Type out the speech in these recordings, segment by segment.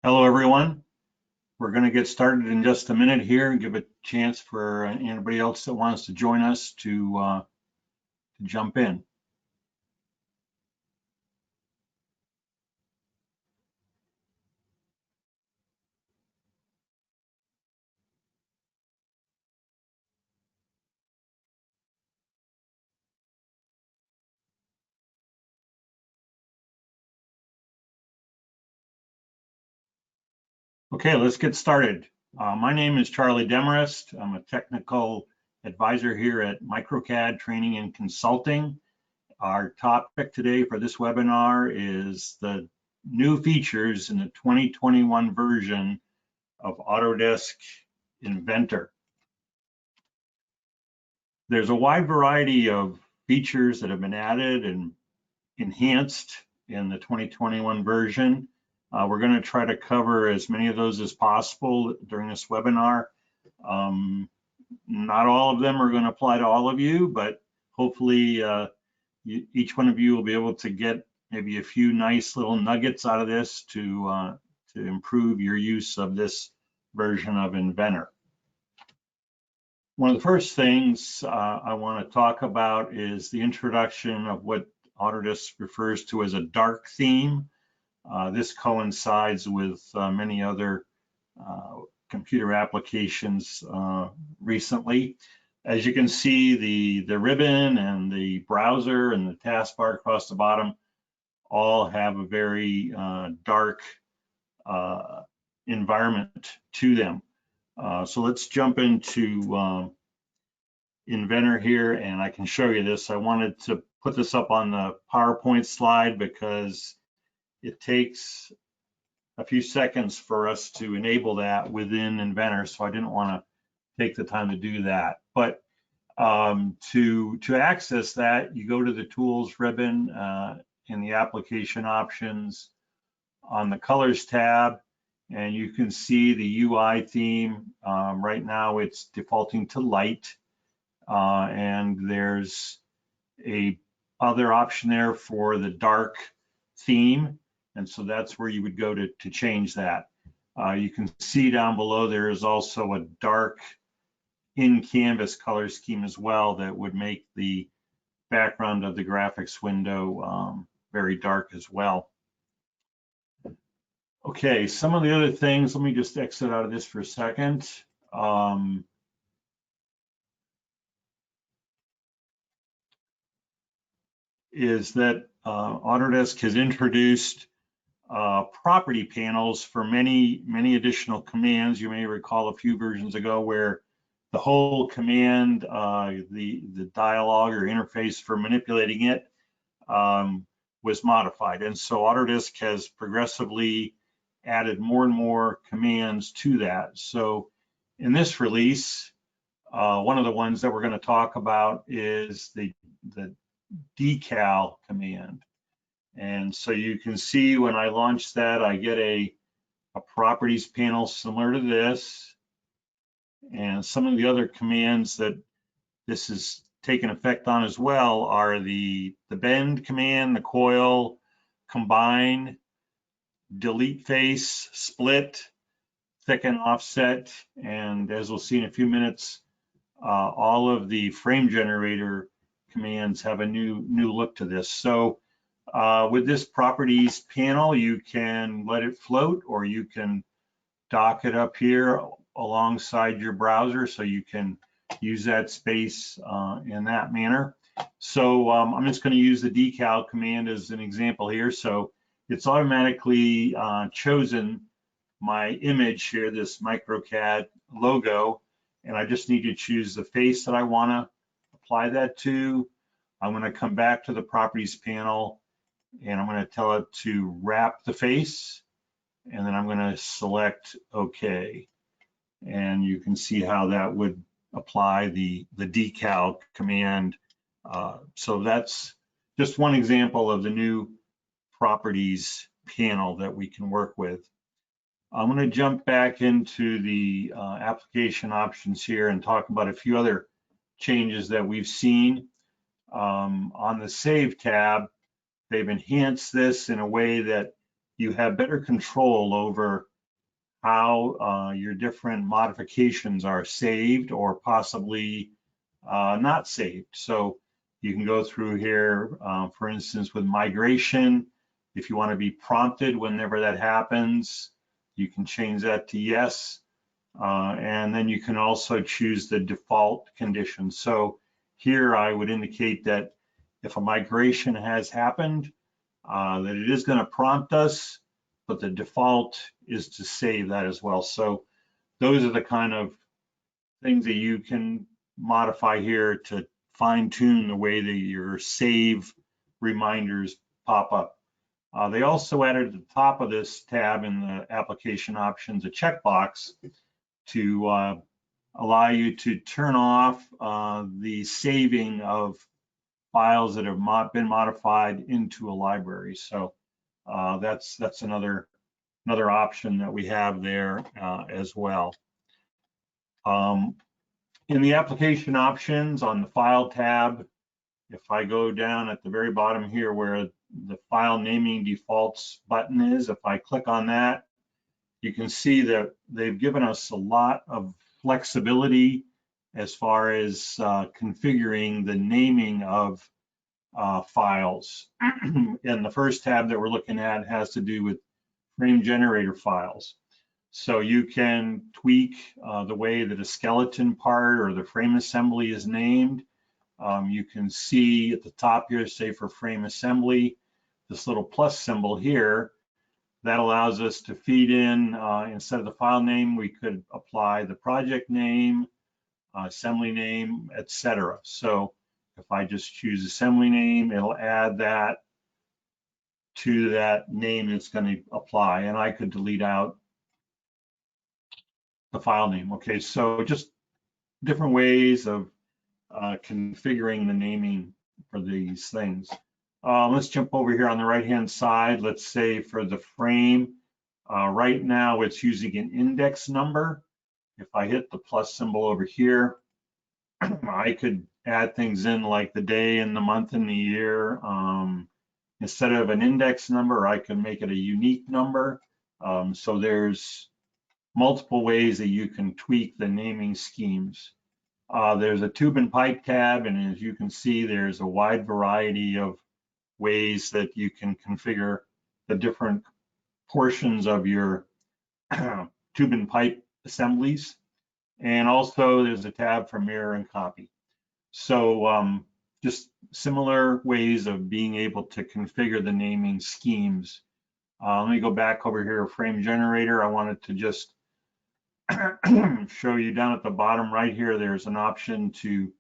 Hello, everyone. We're going to get started in just a minute here and give a chance for anybody else that wants to join us to jump in. Okay, let's get started. My name is Charlie Demarest. I'm a technical advisor here at MicroCAD Training and Consulting. Our topic today for this webinar is the new features in the 2021 version of Autodesk Inventor. There's a wide variety of features that have been added and enhanced in the 2021 version. We're going to try to cover as many of those as possible during this webinar. Not all of them are going to apply to all of you, but hopefully each one of you will be able to get maybe a few nice little nuggets out of this to improve your use of this version of Inventor. One of the first things I want to talk about is the introduction of what Autodesk refers to as a dark theme. This coincides with many other computer applications recently. As you can see, the ribbon and the browser and the taskbar across the bottom all have a very dark environment to them. So let's jump into Inventor here, and I can show you this. I wanted to put this up on the PowerPoint slide because it takes a few seconds for us to enable that within Inventor, so I didn't want to take the time to do that. But to access that, you go to the Tools ribbon in the Application Options on the Colors tab, and you can see the UI theme. Right now, it's defaulting to light. And there's a other option there for the dark theme. And so that's where you would go to change that. You can see down below there is also a dark in-canvas color scheme as well that would make the background of the graphics window very dark as well. Okay, some of the other things, let me just exit out of this for a second. Is that Autodesk has introduced property panels for many additional commands. You may recall a few versions ago where the whole command, the dialogue or interface for manipulating it was modified. And so Autodesk has progressively added more and more commands to that. So in this release, one of the ones that we're going to talk about is the decal command. And so you can see when I launch that, I get a properties panel similar to this. And some of the other commands that this has taken effect on as well are the bend command, the coil, combine, delete face, split, thicken, offset, and as we'll see in a few minutes, all of the frame generator commands have a new look to this. So with this properties panel, you can let it float, or you can dock it up here alongside your browser so you can use that space in that manner. So I'm just going to use the decal command as an example here. So it's automatically chosen my image here, this MicroCAD logo, and I just need to choose the face that I want to apply that to. I'm going to come back to the properties panel, and I'm going to tell it to wrap the face, and then I'm going to select OK. And you can see how that would apply the decal command. So that's just one example of the new properties panel that we can work with. I'm going to jump back into the application options here and talk about a few other changes that we've seen. On the Save tab, they've enhanced this in a way that you have better control over how your different modifications are saved or possibly not saved. So you can go through here, for instance, with migration. If you want to be prompted whenever that happens, you can change that to yes. And then you can also choose the default condition. So here I would indicate that if a migration has happened, that it is going to prompt us, but the default is to save that as well. So those are the kind of things that you can modify here to fine tune the way that your save reminders pop up. They also added at the top of this tab in the application options a checkbox to allow you to turn off the saving of files that have been modified into a library. So that's another option that we have there as well. In the application options on the file tab, if I go down at the very bottom here where the file naming defaults button is, if I click on that, you can see that they've given us a lot of flexibility as far as configuring the naming of files. And the first tab that we're looking at has to do with frame generator files. So you can tweak the way that a skeleton part or the frame assembly is named. You can see at the top here, say for frame assembly, this little plus symbol here, that allows us to feed in, instead of the file name, we could apply the project name, assembly name, etc. So if I just choose assembly name, it'll add that to that name it's going to apply, and I could delete out the file name. Okay, so just different ways of configuring the naming for these things. Let's jump over here on the right-hand side. Let's say for the frame, right now it's using an index number. If I hit the plus symbol over here, I could add things in like the day and the month and the year. Instead of an index number, I can make it a unique number. So there's multiple ways that you can tweak the naming schemes. There's a tube and pipe tab, and as you can see, there's a wide variety of ways that you can configure the different portions of your tube and pipe assemblies. And also there's a tab for mirror and copy. So just similar ways of being able to configure the naming schemes. Let me go back over here, frame generator. I wanted to just show you down at the bottom right here, there's an option to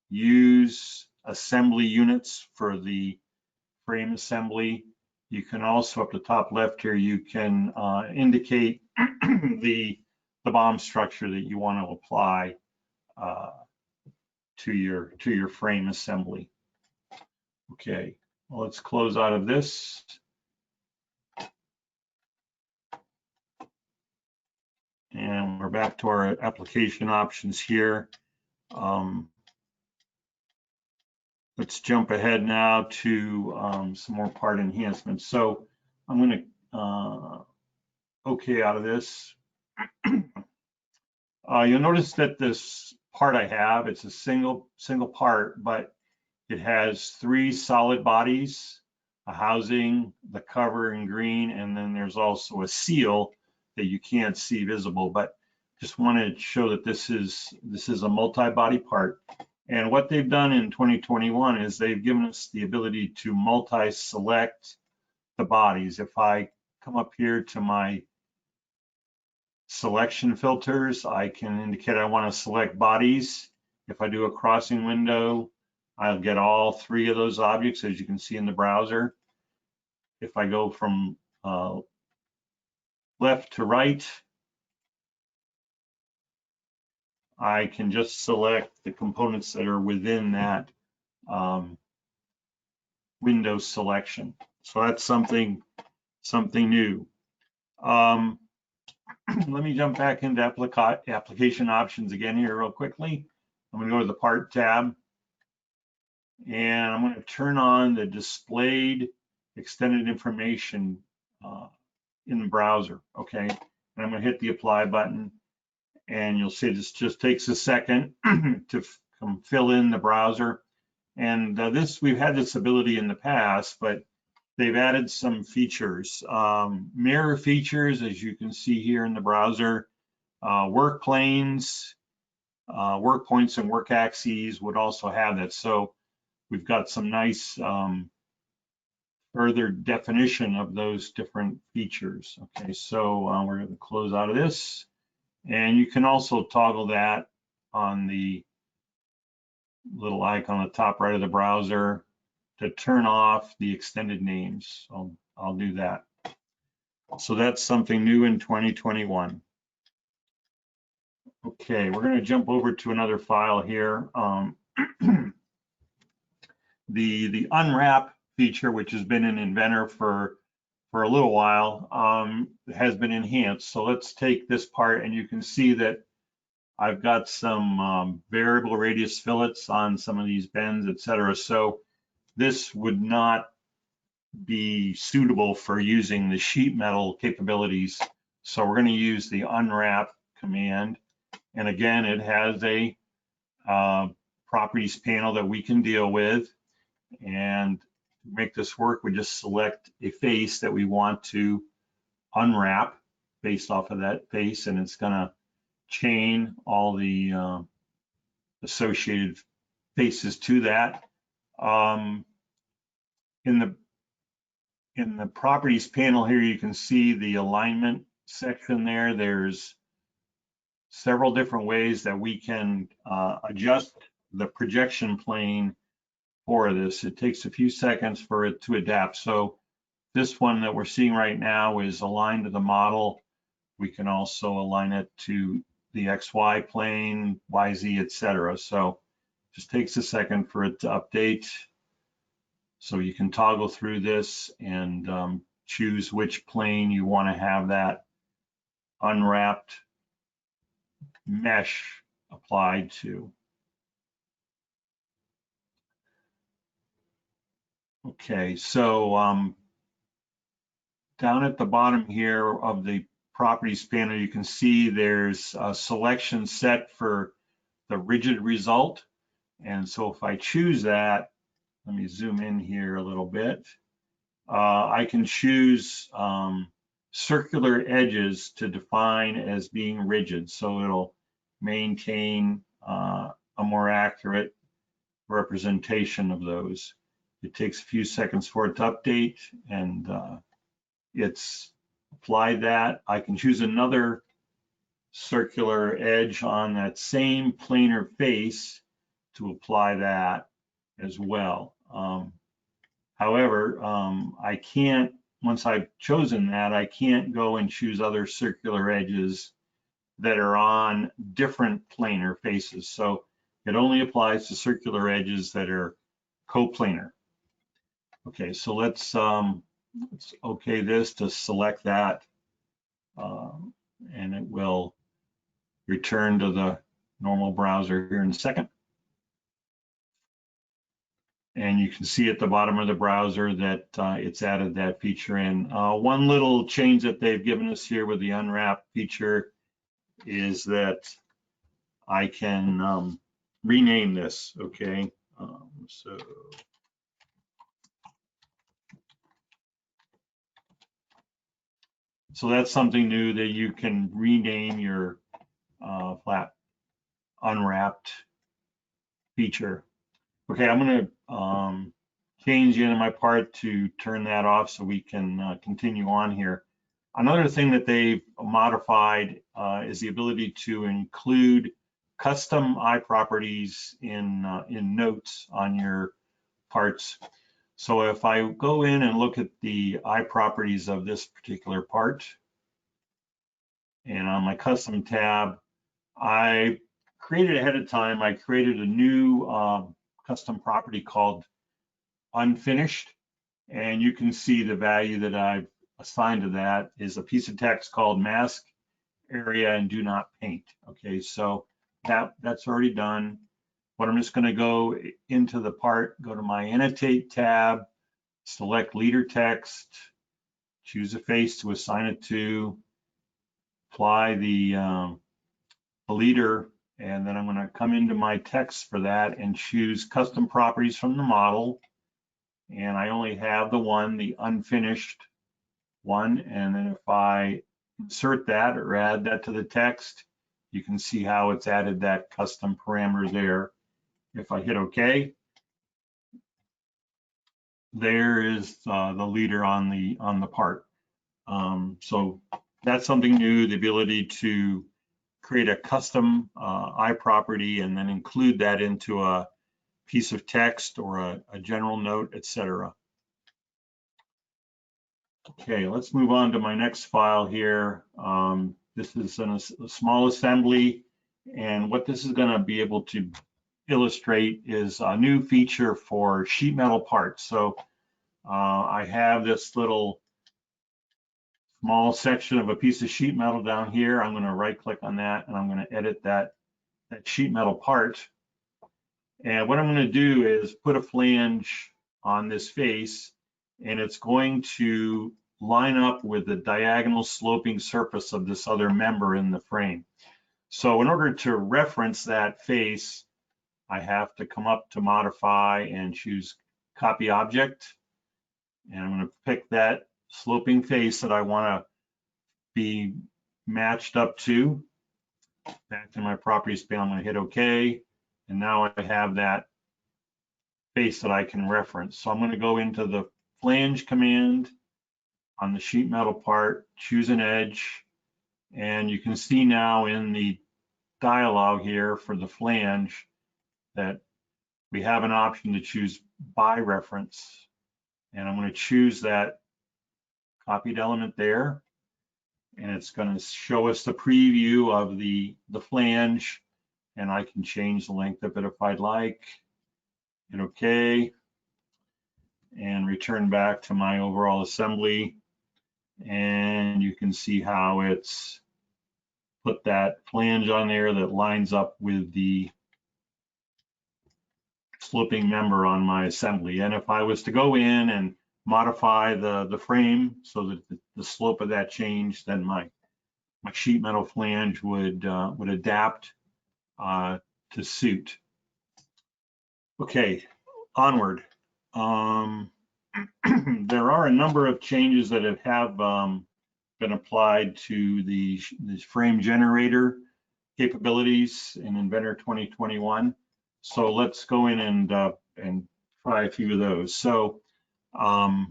use assembly units for the frame assembly. You can also, up the top left here, you can indicate the BOM structure that you want to apply to your frame assembly. Okay, well, let's close out of this. And we're back to our application options here. Let's jump ahead now to some more part enhancements. So I'm going to OK out of this. You'll notice that this part I have, it's a single part, but it has 3 solid bodies, a housing, the cover in green, and then there's also a seal that you can't see visible, but just wanted to show that this is a multi-body part. And what they've done in 2021 is they've given us the ability to multi-select the bodies. If I come up here to my selection filters, I can indicate I want to select bodies. If I do a crossing window, I'll get all 3 of those objects, as you can see in the browser. If I go from left to right, I can just select the components that are within that window selection. So that's something new. Let me jump back into application options again here real quickly. I'm going to go to the part tab, and I'm going to turn on the displayed extended information in the browser. Okay, And I'm going to hit the apply button, and you'll see this just takes a second to fill in the browser. And we've had this ability in the past, but they've added some features. Mirror features, as you can see here in the browser, work planes, work points and work axes would also have that. So we've got some nice further definition of those different features. Okay, so we're going to close out of this. And you can also toggle that on the little icon on the top right of the browser to turn off the extended names. So I'll do that. So that's something new in 2021. Okay, we're going to jump over to another file here. The unwrap feature, which has been in Inventor for a little while, has been enhanced. So let's take this part, and you can see that I've got some variable radius fillets on some of these bends, etc. So this would not be suitable for using the sheet metal capabilities. So we're going to use the unwrap command. And again, it has a properties panel that we can deal with. And to make this work, we just select a face that we want to unwrap based off of that face, and it's going to chain all the associated faces to that. In the properties panel here, you can see the alignment section there. There's several different ways that we can adjust the projection plane for this. It takes a few seconds for it to adapt. So this one that we're seeing right now is aligned to the model. We can also align it to the XY plane, YZ, etc. So just takes a second for it to update. So you can toggle through this and choose which plane you want to have that unwrapped mesh applied to. Okay, so down at the bottom here of the properties panel, you can see there's a selection set for the rigid result. And so if I choose that, let me zoom in here a little bit. I can choose circular edges to define as being rigid. So it'll maintain a more accurate representation of those. It takes a few seconds for it to update, and it's applied that. I can choose another circular edge on that same planar face to apply that as well. However, I can't, once I've chosen that, I can't go and choose other circular edges that are on different planar faces. So it only applies to circular edges that are coplanar. Okay, so let's okay this to select that, and it will return to the normal browser here in a second. And you can see at the bottom of the browser that it's added that feature in. One little change that they've given us here with the unwrap feature is that I can rename this, okay? So that's something new, that you can rename your flat unwrapped feature. Okay, I'm gonna change the end of my part to turn that off so we can continue on here. Another thing that they've modified is the ability to include custom eye properties in notes on your parts. So if I go in and look at the eye properties of this particular part, and on my custom tab, I created ahead of time, I created a new custom property called unfinished, and you can see the value that I've assigned to that is a piece of text called mask area and do not paint. Okay, so that's already done. But I'm just going to go into the part, go to my annotate tab, select leader text, choose a face to assign it to, apply the leader, and then I'm going to come into my text for that and choose custom properties from the model. And I only have the one, the unfinished one. And then if I insert that or add that to the text, you can see how it's added that custom parameter there. If I hit OK, there is the leader on the part. So that's something new, the ability to create a custom iProperty and then include that into a piece of text or a general note, etc. Okay, let's move on to my next file here. This is a small assembly, and what this is going to be able to illustrate is a new feature for sheet metal parts. So I have this little small section of a piece of sheet metal down here. I'm going to right click on that and I'm going to edit that sheet metal part. And what I'm going to do is put a flange on this face, and it's going to line up with the diagonal sloping surface of this other member in the frame. So in order to reference that face, I have to come up to modify and choose copy object. And I'm going to pick that sloping face that I want to be matched up to. Back to my properties panel, I'm going to hit OK. And now I have that face that I can reference. So I'm going to go into the flange command on the sheet metal part, choose an edge, and you can see now in the dialog here for the flange that we have an option to choose by reference. And I'm going to choose that copied element there, and it's going to show us the preview of the flange, and I can change the length of it if I'd like. Hit OK, and return back to my overall assembly. And you can see how it's put that flange on there that lines up with the sloping member on my assembly. And if I was to go in and modify the frame so that the slope of that changed, then my sheet metal flange would adapt to suit. Okay, onward. There are a number of changes that have been applied to the frame generator capabilities in Inventor 2021. So let's go in and try a few of those. So I've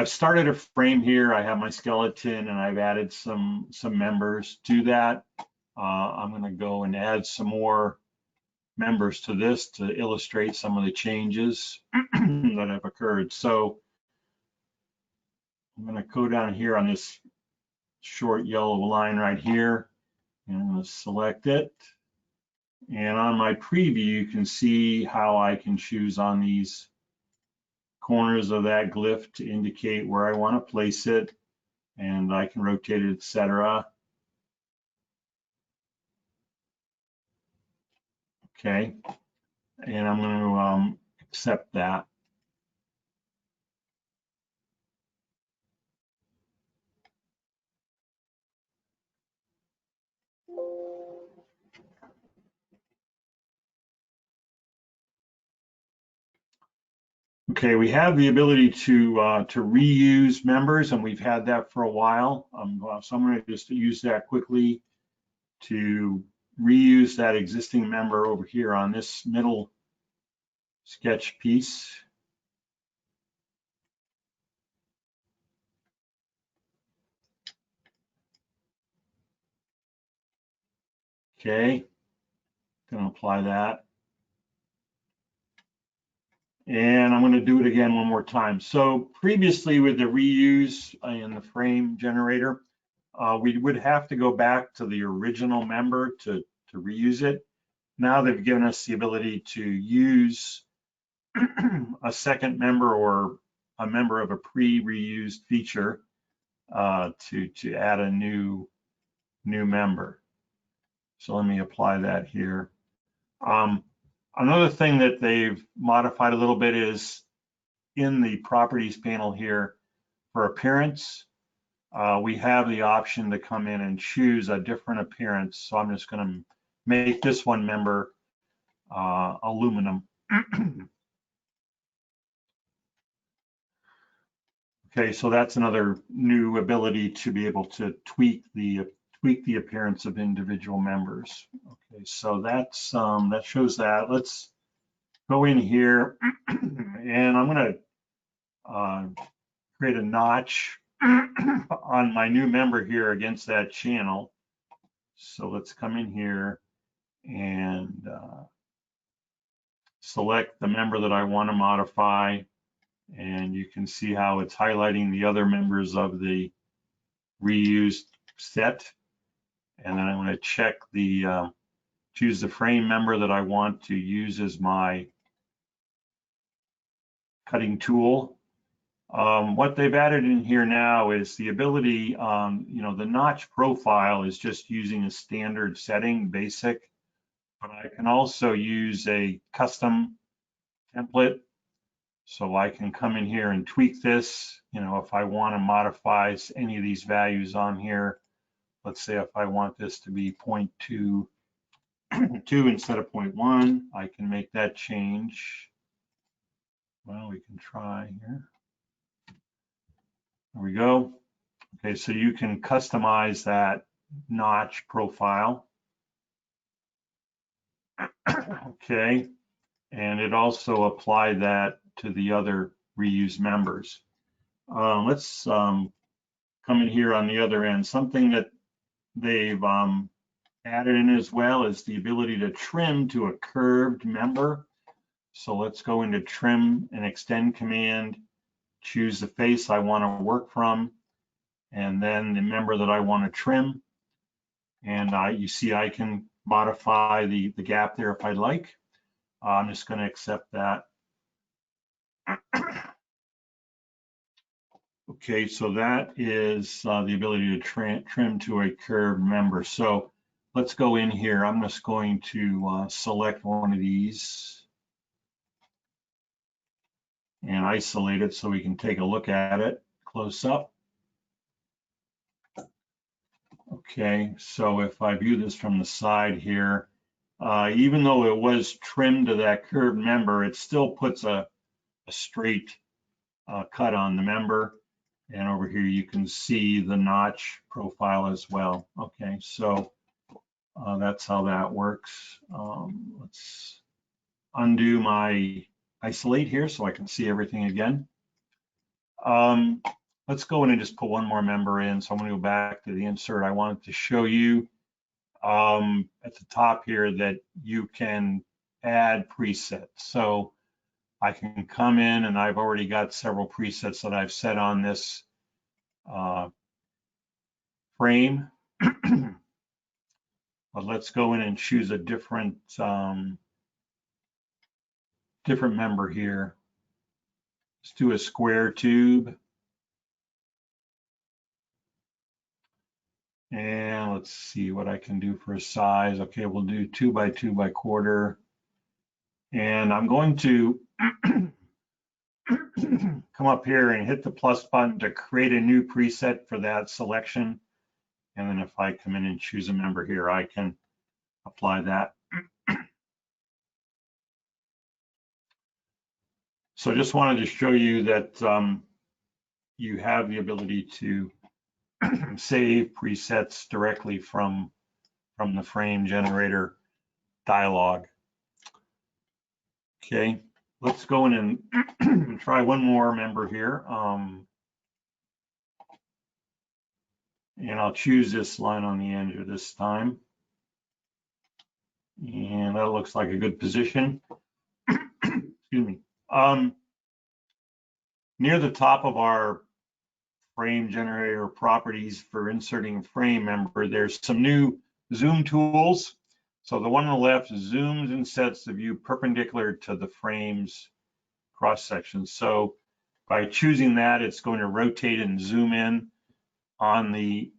started a frame here. I have my skeleton and I've added some members to that. I'm going to go and add some more members to this to illustrate some of the changes that have occurred. So I'm going to go down here on this short yellow line right here, and I'm going to select it. And on my preview, you can see how I can choose on these corners of that glyph to indicate where I want to place it, and I can rotate it, etc. Okay, and I'm going to accept that. Okay, we have the ability to reuse members, and we've had that for a while. So I'm going to just use that quickly to reuse that existing member over here on this middle sketch piece. Okay, going to apply that. And I'm going to do it again one more time. So previously with the reuse in the frame generator, we would have to go back to the original member to reuse it. Now they've given us the ability to use a second member or a member of a pre-reused feature to add a new member. So let me apply that here. Another thing that they've modified a little bit is in the properties panel here for appearance. we have the option to come in and choose a different appearance. So I'm just going to make this one member aluminum. Okay, so that's another new ability to be able to tweak the appearance of individual members. Okay, so that's that shows that. Let's go in here, and I'm going to create a notch on my new member here against that channel. So let's come in here and select the member that I want to modify. And you can see how it's highlighting the other members of the reused set. And then I'm going to check the, choose the frame member that I want to use as my cutting tool. What they've added in here now is the ability, the notch profile is just using a standard setting, basic, but I can also use a custom template. So I can come in here and tweak this, if I want to modify any of these values on here. Let's say if I want this to be 0.2 instead of 0.1, I can make that change. Well, we can try here. There we go. Okay, so you can customize that notch profile. Okay, and it also applied that to the other reused members. Let's come in here on the other end. Something that they've added in as well is the ability to trim to a curved member. So let's go into trim and extend command, choose the face I want to work from, and then the member that I want to trim. And you see I can modify the gap there if I'd like. I'm just going to accept that. Okay, so that is the ability to trim to a curved member. So let's go in here. I'm just going to select one of these and isolate it so we can take a look at it close up. Okay, so if I view this from the side here, even though it was trimmed to that curved member, it still puts a straight cut on the member. And over here, you can see the notch profile as well. Okay, so that's how that works. Let's undo my isolate here so I can see everything again. Let's go in and just put one more member in. So I'm going to go back to the insert. I wanted to show you at the top here that you can add presets. So I can come in and I've already got several presets that I've set on this frame. But let's go in and choose a different member here. Let's do a square tube. And let's see what I can do for a size. Okay, we'll do 2 by 2 by quarter. And I'm going to come up here and hit the plus button to create a new preset for that selection. And then if I come in and choose a member here, I can apply that. So I just wanted to show you that you have the ability to save presets directly from the frame generator dialog. Okay, let's go in and try one more member here. And I'll choose this line on the end this time. And that looks like a good position. Excuse me. Near the top of our frame generator properties for inserting a frame member, there's some new zoom tools. So the one on the left zooms and sets the view perpendicular to the frame's cross section. So by choosing that, it's going to rotate and zoom in on the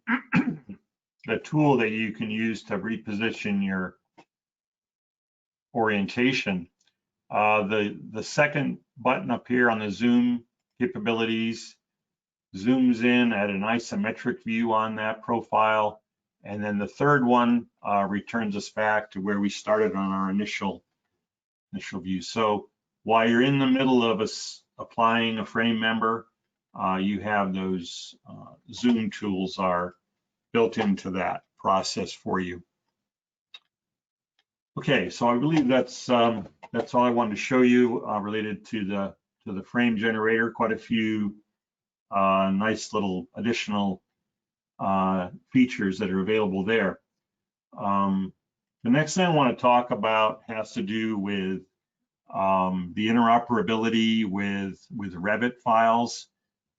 tool that you can use to reposition your orientation. The second button up here on the zoom capabilities zooms in at an isometric view on that profile. And then the third one returns us back to where we started on our initial view. So while you're in the middle of applying a frame member, you have those zoom tools are built into that process for you. Okay, so I believe that's all I wanted to show you related to the frame generator. Quite a few nice little additional features that are available there. The next thing I want to talk about has to do with the interoperability with Revit files.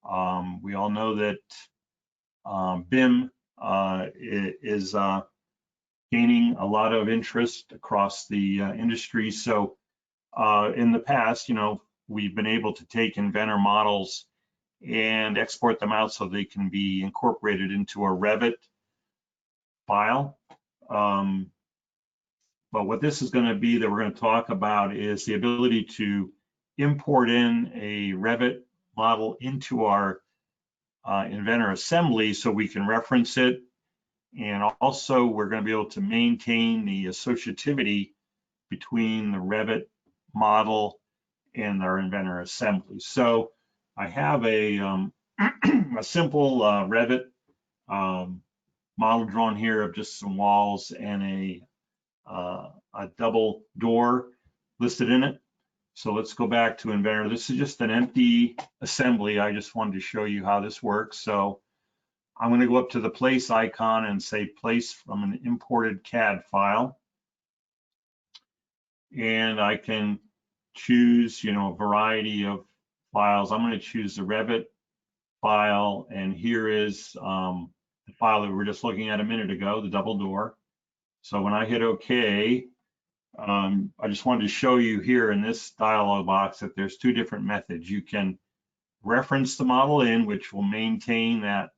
We all know that BIM is gaining a lot of interest across the industry. So in the past, you know, we've been able to take Inventor models and export them out so they can be incorporated into a Revit file. But what this is going to be that we're going to talk about is the ability to import in a Revit model into our Inventor assembly so we can reference it. And also we're going to be able to maintain the associativity between the Revit model and our Inventor assembly. So I have a simple Revit model drawn here of just some walls and a double door listed in it. So let's go back to Inventor. This is just an empty assembly. I just wanted to show you how this works. So I'm going to go up to the place icon and say place from an imported CAD file. And I can choose, you know, a variety of files. I'm going to choose the Revit file. And here is the file that we were just looking at a minute ago, the double door. So when I hit OK, I just wanted to show you here in this dialog box that there's two different methods. You can reference the model in, which will maintain that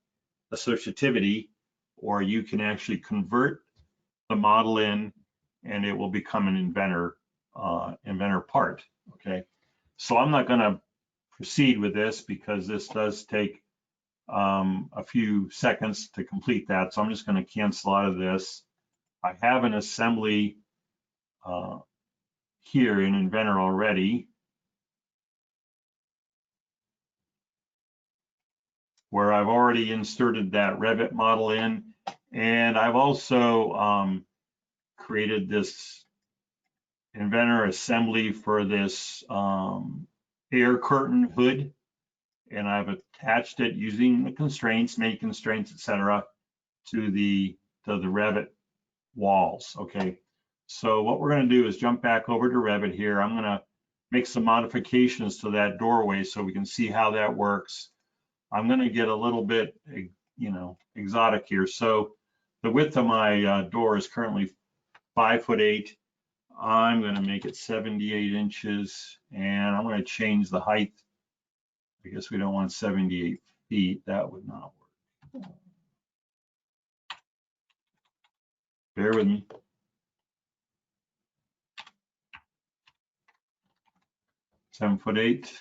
associativity, or you can actually convert the model in and it will become an Inventor part. Okay, so I'm not going to proceed with this because this does take a few seconds to complete that. So I'm just going to cancel out of this. I have an assembly here in Inventor already, where I've already inserted that Revit model in, and I've also created this Inventor assembly for this air curtain hood, and I've attached it using the constraints, make constraints, etc., to the Revit walls. Okay, so what we're going to do is jump back over to Revit here. I'm going to make some modifications to that doorway so we can see how that works. I'm going to get a little bit, you know, exotic here. So the width of my door is currently 5'8". I'm going to make it 78 inches, and I'm going to change the height. I guess we don't want 78 feet. That would not work. Bear with me. (7'8".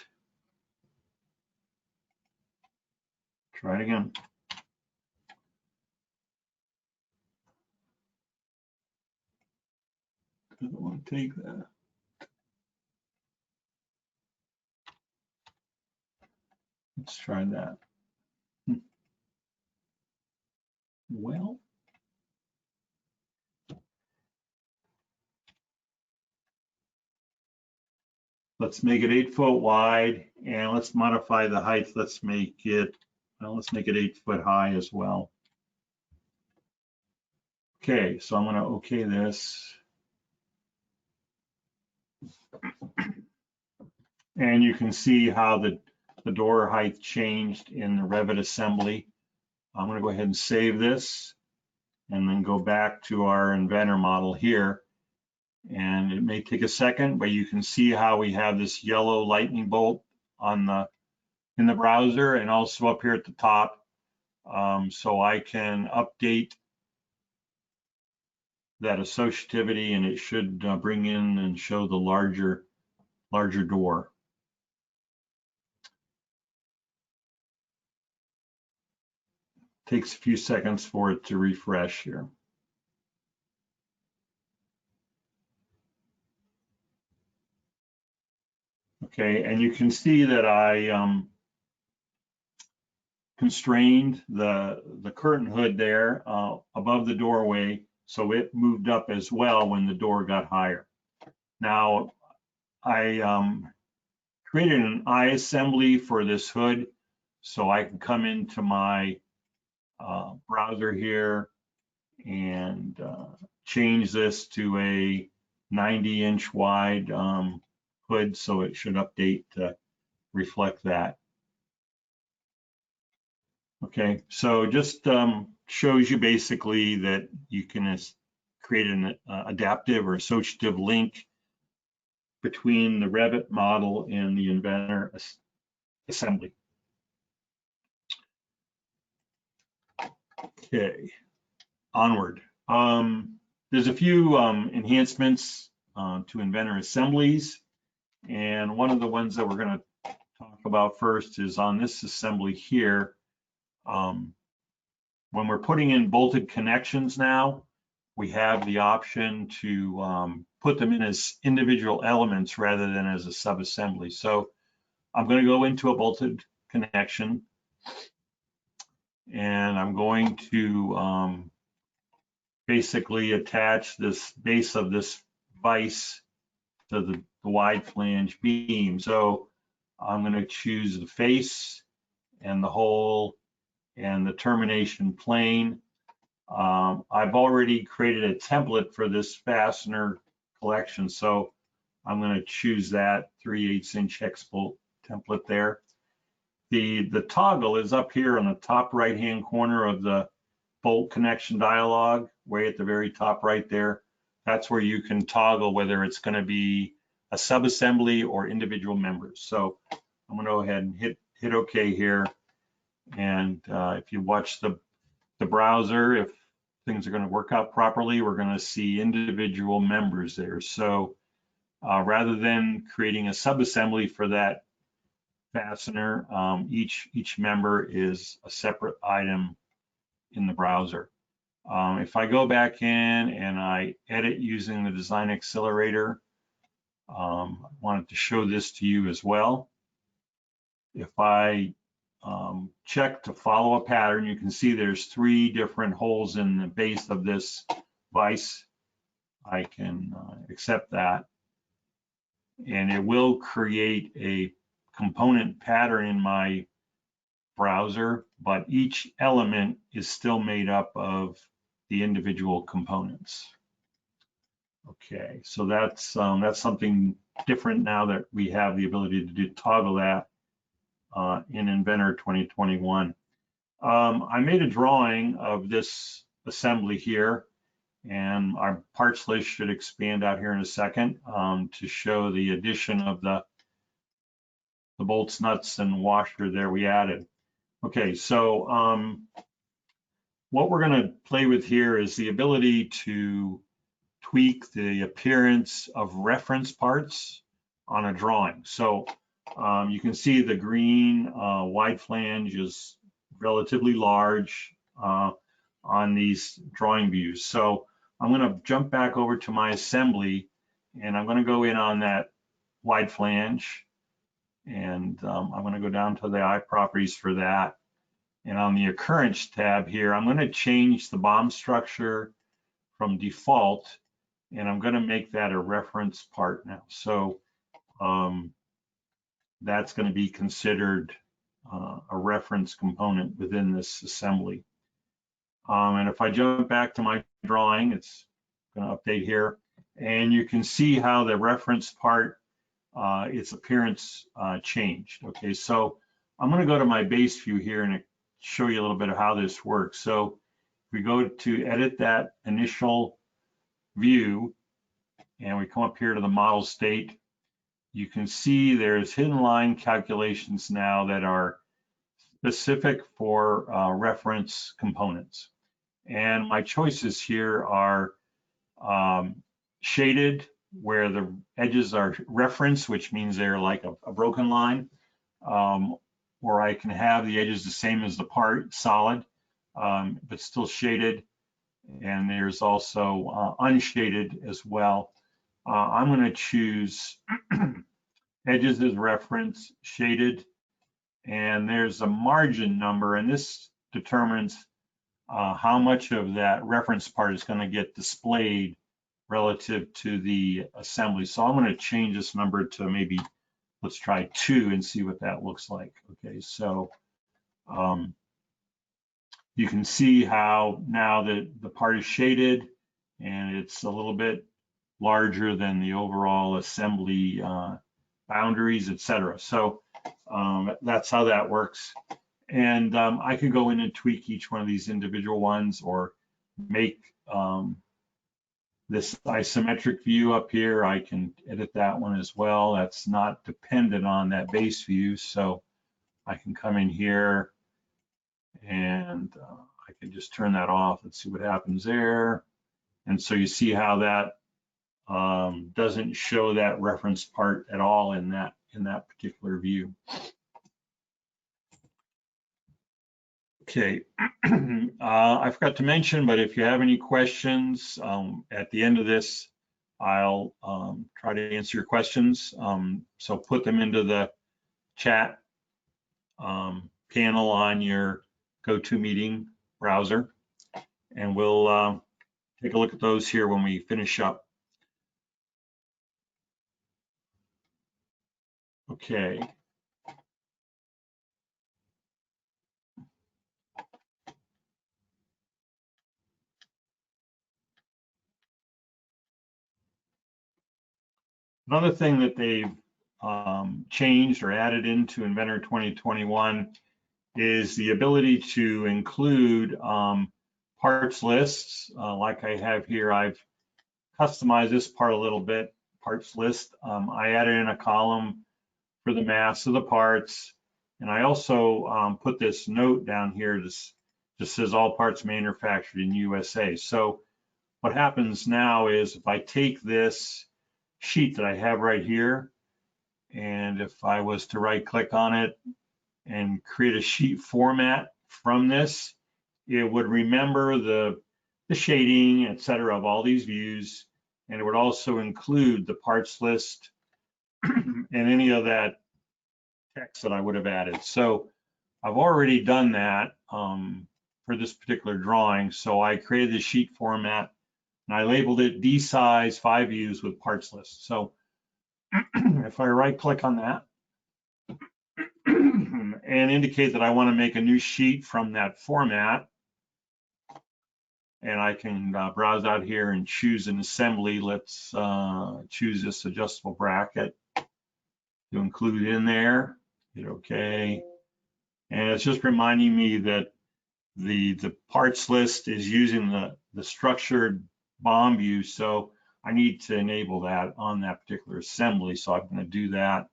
Try it again. Doesn't want to take that. Let's try that. Well, let's make it 8 foot wide, and let's modify the height. Let's make it, well, let's make it 8 foot high as well. Okay, so I'm going to OK this. And you can see how the door height changed in the Revit assembly. I'm going to go ahead and save this and then go back to our Inventor model here. And it may take a second, but you can see how we have this yellow lightning bolt on in the browser and also up here at the top. So I can update that associativity, and it should bring in and show the larger door. Takes a few seconds for it to refresh here. Okay, and you can see that I constrained the curtain hood there above the doorway, so it moved up as well when the door got higher. Now, I created an eye assembly for this hood, so I can come into my browser here and change this to a 90-inch wide hood, so it should update to reflect that. Okay, so just shows you basically that you can create an adaptive or associative link between the Revit model and the Inventor assembly. Okay, onward. There's a few enhancements to Inventor assemblies, and one of the ones that we're going to talk about first is on this assembly here. When we're putting in bolted connections now, we have the option to put them in as individual elements rather than as a sub-assembly. So I'm going to go into a bolted connection, and I'm going to basically attach this base of this vise to the wide flange beam. So I'm going to choose the face and the hole and the termination plane. I've already created a template for this fastener collection, so I'm going to choose that 3/8" hex bolt template there. The toggle is up here on the top right-hand corner of the bolt connection dialog, way at the very top right there. That's where you can toggle whether it's going to be a sub-assembly or individual members. So I'm going to go ahead and hit OK here. And if you watch the browser, if things are going to work out properly, we're going to see individual members there. So rather than creating a sub-assembly for that fastener, each member is a separate item in the browser. If I go back in and I edit using the Design Accelerator, I wanted to show this to you as well. If I check to follow a pattern, you can see there's 3 different holes in the base of this vise. I can accept that, and it will create a component pattern in my browser, but each element is still made up of the individual components. Okay, so that's something different now that we have the ability to toggle that in Inventor 2021. I made a drawing of this assembly here, and our parts list should expand out here in a second to show the addition of the bolts, nuts, and washer there we added. Okay, so what we're going to play with here is the ability to tweak the appearance of reference parts on a drawing. So you can see the green wide flange is relatively large on these drawing views. So I'm going to jump back over to my assembly, and I'm going to go in on that wide flange, and I'm going to go down to the eye properties for that. And on the occurrence tab here, I'm going to change the BOM structure from default, and I'm going to make that a reference part now. So that's going to be considered a reference component within this assembly. And if I jump back to my drawing, it's going to update here, and you can see how the reference part, its appearance changed. Okay, so I'm going to go to my base view here and show you a little bit of how this works. So if we go to edit that initial view, and we come up here to the model state, you can see there's hidden line calculations now that are specific for reference components. And my choices here are shaded, where the edges are referenced, which means they're like a broken line, or I can have the edges the same as the part, solid. but still shaded. And there's also unshaded as well. I'm going to choose edges as reference, shaded, and there's a margin number, and this determines how much of that reference part is going to get displayed relative to the assembly. So I'm going to change this number to maybe, let's try 2 and see what that looks like. Okay, so you can see how now the part is shaded and it's a little bit larger than the overall assembly boundaries, etc. So that's how that works. And I could go in and tweak each one of these individual ones, or make this isometric view up here. I can edit that one as well. That's not dependent on that base view. So I can come in here and I can just turn that off. Let's see what happens there. And so you see how that doesn't show that reference part at all in that particular view. Okay, I forgot to mention, but if you have any questions at the end of this, I'll try to answer your questions. So put them into the chat panel on your GoToMeeting browser, and we'll take a look at those here when we finish up. Okay. Another thing that they've changed or added into Inventor 2021 is the ability to include parts lists. Like I have here, I've customized this part a little bit, parts list. I added in a column for the mass of the parts. And I also put this note down here, just says all parts manufactured in USA. So what happens now is if I take this sheet that I have right here, and if I was to right click on it and create a sheet format from this, it would remember the shading, etc., of all these views, and it would also include the parts list and any of that text that I would have added. So I've already done that for this particular drawing. So I created the sheet format and I labeled it D size 5 views with parts list. So if I right click on that and indicate that I want to make a new sheet from that format, and I can browse out here and choose an assembly. Let's choose this adjustable bracket to include in there. Hit OK. And it's just reminding me that the parts list is using the structured BOM view. So I need to enable that on that particular assembly. So I'm going to do that.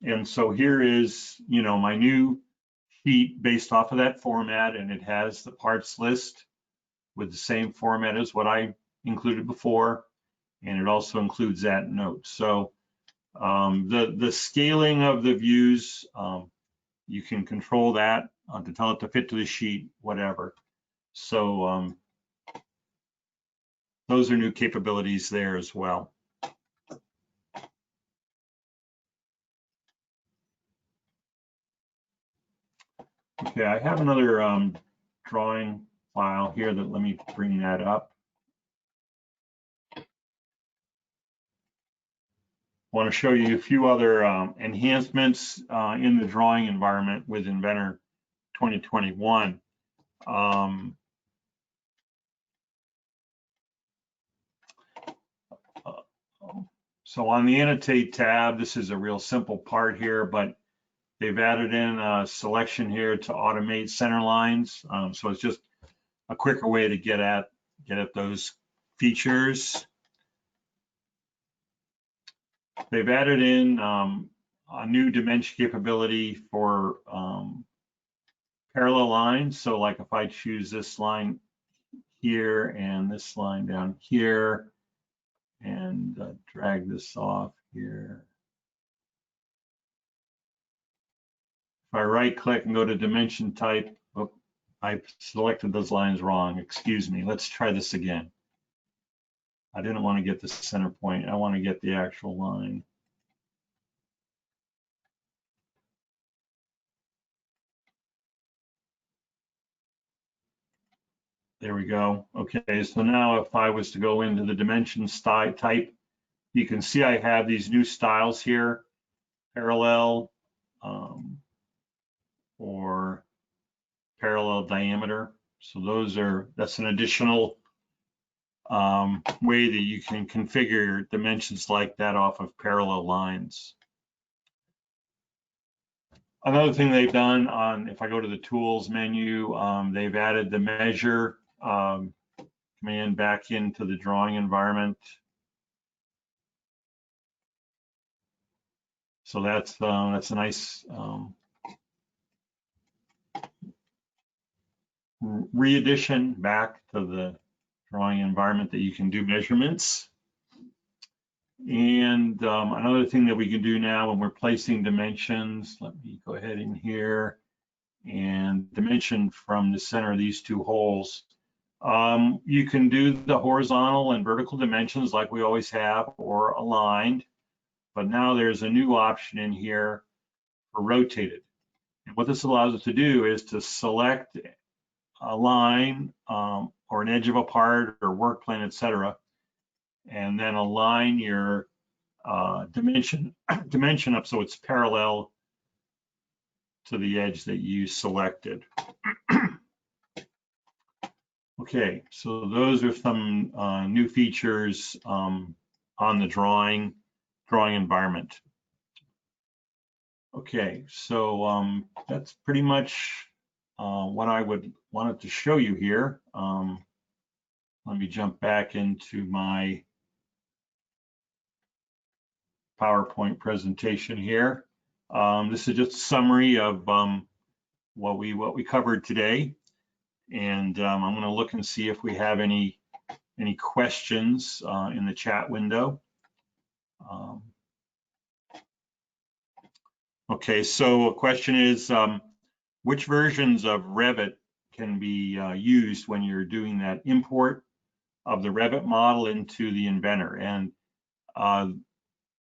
And so here is, my new sheet based off of that format, and it has the parts list with the same format as what I included before, and it also includes that note. So the scaling of the views, you can control that to tell it to fit to the sheet, whatever. So those are new capabilities there as well. Okay, I have another drawing file here that, let me bring that up. I want to show you a few other enhancements in the drawing environment with Inventor 2021. So on the Annotate tab, this is a real simple part here, but they've added in a selection here to automate center lines. So it's just a quicker way to get at those features. They've added in a new dimension capability for parallel lines. So like if I choose this line here and this line down here and drag this off here. If I right click and go to dimension type, oh, I selected those lines wrong, excuse me. Let's try this again. I didn't want to get the center point. I want to get the actual line. There we go. Okay, so now if I was to go into the dimension style type, you can see I have these new styles here, parallel or parallel diameter. So that's an additional way that you can configure dimensions like that off of parallel lines. Another thing they've done if I go to the tools menu, they've added the measure command back into the drawing environment. So that's a nice re-addition back to the drawing environment that you can do measurements. And another thing that we can do now when we're placing dimensions, let me go ahead in here and dimension from the center of these two holes. You can do the horizontal and vertical dimensions like we always have, or aligned, but now there's a new option in here for rotated. And what this allows us to do is to select a line or an edge of a part or work plane, etc., and then align your dimension up so it's parallel to the edge that you selected. Okay, so those are some new features on the drawing environment. Okay, so that's pretty much what I wanted to show you here. Let me jump back into my PowerPoint presentation here. This is just a summary of what we covered today, and I'm going to look and see if we have any questions in the chat window. Okay, so a question is, which versions of Revit can be used when you're doing that import of the Revit model into the Inventor? And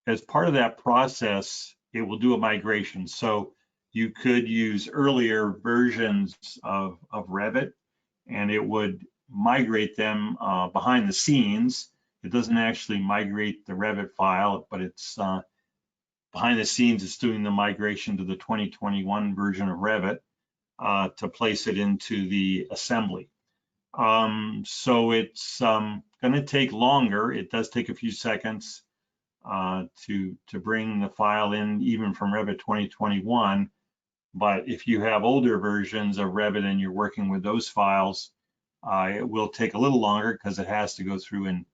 as part of that process, it will do a migration. So you could use earlier versions of Revit, and it would migrate them behind the scenes. It doesn't actually migrate the Revit file, but it's behind the scenes, it's doing the migration to the 2021 version of Revit to place it into the assembly. So it's going to take longer. It does take a few seconds to bring the file in, even from Revit 2021. But if you have older versions of Revit and you're working with those files, it will take a little longer because it has to go through and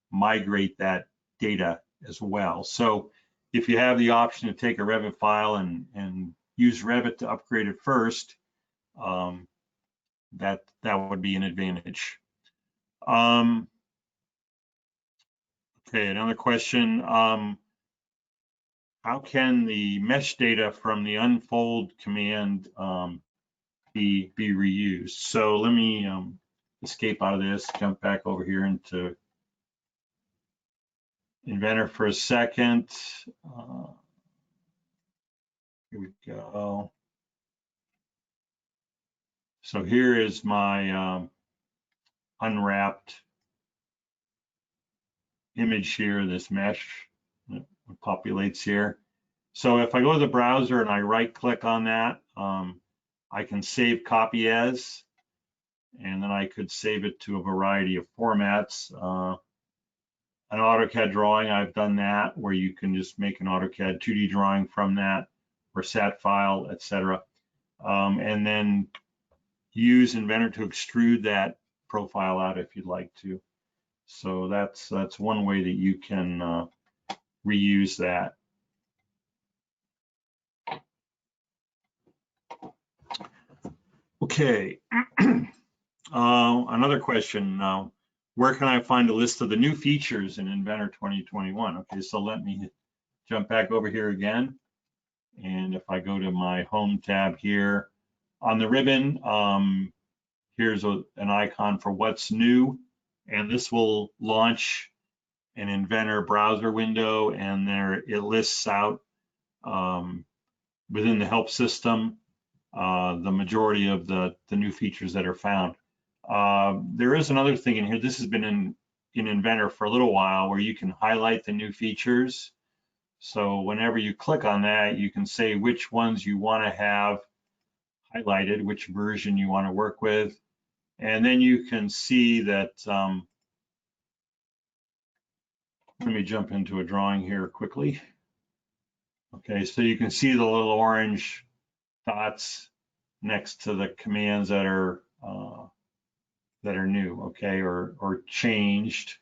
migrate that data as well. So if you have the option to take a Revit file and use Revit to upgrade it first, that would be an advantage. Okay, another question. How can the mesh data from the unfold command be reused? So let me escape out of this, jump back over here into Inventor for a second. Here we go. So here is my unwrapped image here, this mesh that populates here. So if I go to the browser and I right click on that, I can save copy as, and then I could save it to a variety of formats. An AutoCAD drawing, I've done that, where you can just make an AutoCAD 2D drawing from that, or SAT file, etc. And then use Inventor to extrude that profile out if you'd like to. So that's one way that you can reuse that. Okay, another question. Where can I find a list of the new features in Inventor 2021? Okay, so let me jump back over here again. And if I go to my home tab here on the ribbon, here's an icon for what's new. And this will launch an Inventor browser window, and there it lists out within the help system the majority of the new features that are found. There is another thing in here. This has been in Inventor for a little while, where you can highlight the new features. So whenever you click on that, you can say which ones you want to have highlighted, which version you want to work with. And then you can see that, let me jump into a drawing here quickly. Okay, so you can see the little orange dots next to the commands that are new, okay, or changed.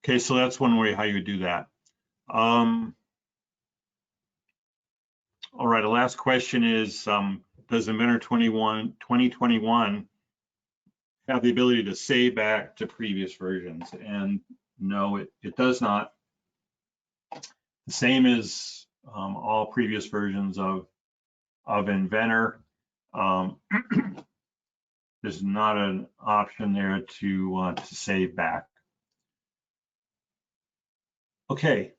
Okay, so that's one way how you would do that. All right, the last question is, does Inventor 2021 have the ability to save back to previous versions? And no, it does not. The same as all previous versions of Inventor. There's not an option there to save back. Okay.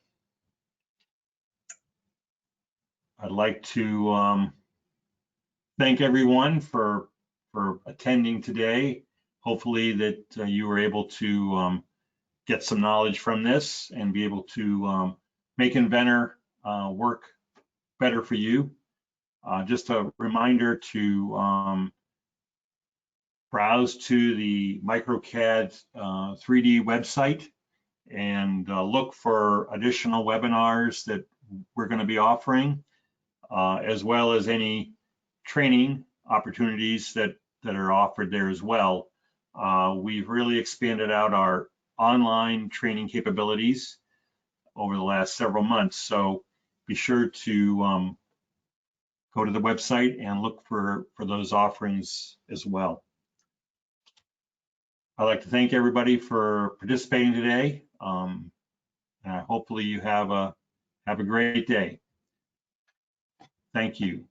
I'd like to thank everyone for attending today. Hopefully that you were able to get some knowledge from this and be able to make Inventor work better for you. Just a reminder to browse to the MicroCAD 3D website and look for additional webinars that we're going to be offering, as well as any training opportunities that are offered there as well. We've really expanded out our online training capabilities over the last several months, so be sure to go to the website and look for those offerings as well. I'd like to thank everybody for participating today. And hopefully you have a great day. Thank you.